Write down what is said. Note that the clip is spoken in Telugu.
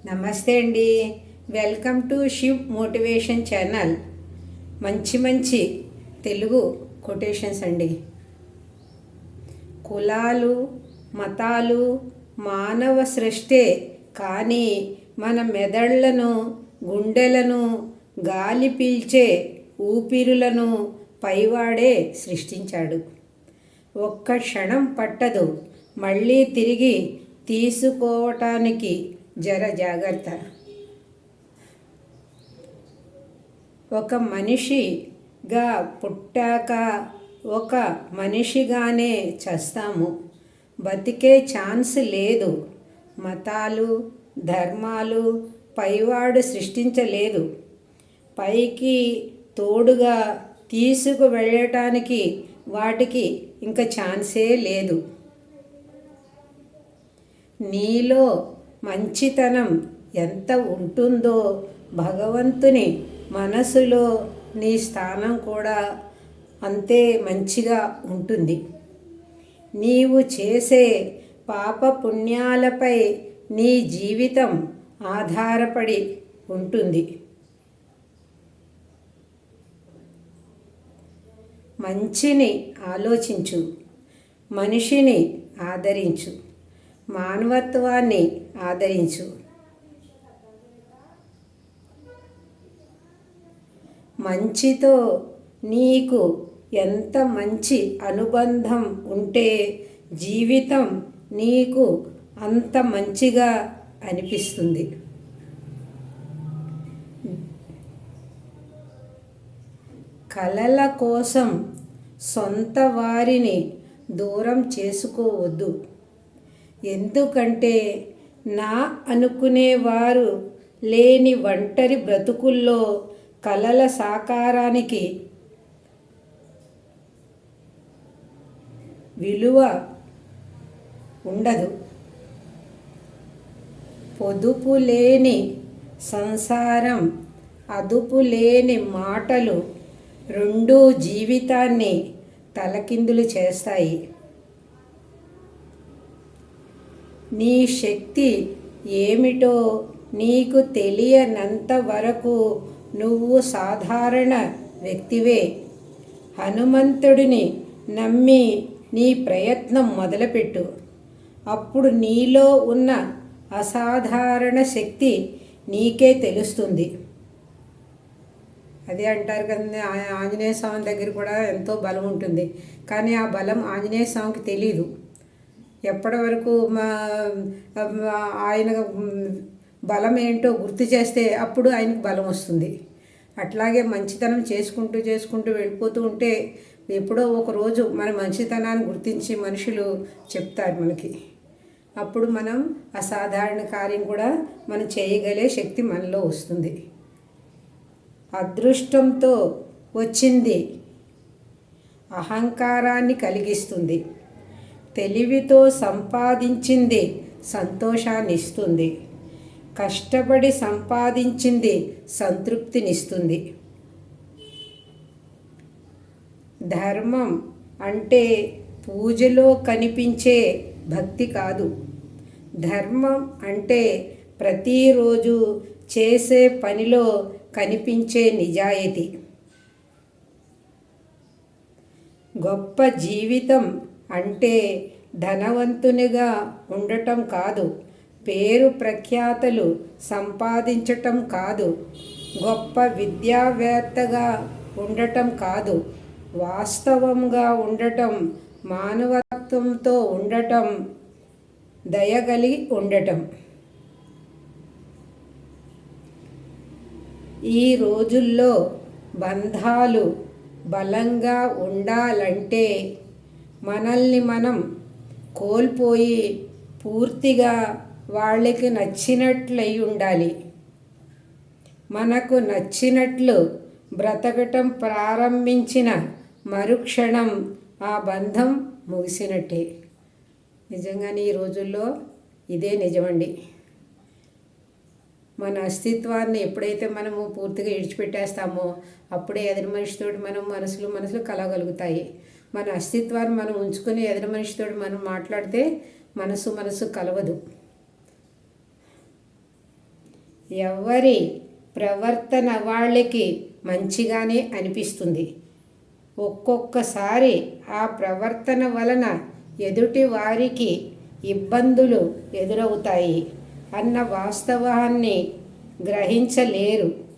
నమస్తే అండి. Welcome to Shiv motivation channel. మంచి తెలుగు కొటేషన్స్ అండి. కులాలు మతాలు మానవ సృష్టే, కానీ మన మెదళ్లను గుండెలను గాలి పీల్చే ఊపిరులను పైవాడే సృష్టించాడు. ఒక్క క్షణం పట్టదు మళ్ళీ తిరిగి తీసుకోవటానికి. జర జాగ్రత్త. ఒక మనిషిగా పుట్టాక ఒక మనిషిగానే చస్తాము. బతికే ఛాన్స్ లేదు. మతాలు ధర్మాలు పైవాడు సృష్టించలేదు. పైకి తోడుగా తీసుకు వెళ్ళటానికి వాటికి ఇంకా ఛాన్సే లేదు. నీలో మంచితనం ఎంత ఉంటుందో భగవంతుని మనసులో నీ స్థానం కూడా అంతే మంచిగా ఉంటుంది. నీవు చేసే పాప పుణ్యాలపై నీ జీవితం ఆధారపడి ఉంటుంది. మంచిని ఆలోచించు, మనిషిని ఆదరించు, మానవత్వాన్ని ఆదరించు. మంచితో నీకు ఎంత మంచి అనుబంధం ఉంటే జీవితం నీకు అంత మంచిగా అనిపిస్తుంది. కలల కోసం సొంత వారిని దూరం చేసుకోవద్దు. ఎందుకంటే నా అనుకునేవారు లేని ఒంటరి బ్రతుకుల్లో కలల సాకారానికి విలువ ఉండదు. పొదుపు లేని సంసారం, అదుపు లేని మాటలు రెండూ జీవితాన్ని తలకిందులు చేస్తాయి. నీ శక్తి ఏమిటో నీకు తెలియనంత వరకు నువ్వు సాధారణ వ్యక్తివే. హనుమంతుడిని నమ్మి నీ ప్రయత్నం మొదలుపెట్టు. అప్పుడు నీలో ఉన్న అసాధారణ శక్తి నీకే తెలుస్తుంది. అదే అంటారు కదా, ఆంజనేయ స్వామి దగ్గర కూడా ఎంతో బలం ఉంటుంది, కానీ ఆ బలం ఆంజనేయ స్వామికి తెలీదు. ఎప్పటి వరకు ఆయన బలం ఏంటో గుర్తు చేస్తే అప్పుడు ఆయనకు బలం వస్తుంది. అట్లాగే మంచితనం చేసుకుంటూ వెళ్ళిపోతూ ఉంటే ఎప్పుడో ఒకరోజు మన మంచితనాన్ని గుర్తించి మనుషులు చెప్తారు మనకి. అప్పుడు మనం అసాధారణ కార్యం కూడా మనం చేయగలే శక్తి మనలో వస్తుంది. అదృష్టంతో వచ్చింది అహంకారాన్ని కలిగిస్తుంది. తెలివితో సంపాదించింది సంతోషాన్ని ఇస్తుంది. కష్టపడి సంపాదించింది సంతృప్తినిస్తుంది. ధర్మం అంటే పూజలో కనిపించే భక్తి కాదు. ధర్మం అంటే ప్రతిరోజు చేసే పనిలో కనిపించే నిజాయితీ. గొప్ప జీవితం అంటే ధనవంతునిగా ఉండటం కాదు, పేరు ప్రఖ్యాతలు సంపాదించటం కాదు, గొప్ప విద్యావేత్తగా ఉండటం కాదు, వాస్తవంగా ఉండటం, మానవత్వంతో ఉండటం, దయగలిగి ఉండటం. ఈ రోజుల్లో బంధాలు బలంగా ఉండాలంటే మనల్ని మనం కోల్పోయి పూర్తిగా వాళ్ళకి నచ్చినట్లయి ఉండాలి. మనకు నచ్చినట్లు బ్రతకటం ప్రారంభించిన మరుక్షణం ఆ బంధం ముగిసినట్టే. నిజంగానే ఈ రోజుల్లో ఇదే నిజమండి. మన అస్తిత్వాన్ని ఎప్పుడైతే మనము పూర్తిగా విడిచిపెట్టేస్తామో అప్పుడే ఎదుటి మనిషితో మనం మనసులు కలగలుగుతాయి. మన అస్తిత్వాన్ని మనం ఉంచుకొని ఎదుటి మనిషితో మనం మాట్లాడితే మనసు కలవదు. ఎవరి ప్రవర్తన వాళ్ళకి మంచిగానే అనిపిస్తుంది. ఒక్కొక్కసారి ఆ ప్రవర్తన వలన ఎదుటి వారికి ఇబ్బందులు ఎదురవుతాయి అన్న వాస్తవాన్ని గ్రహించలేరు.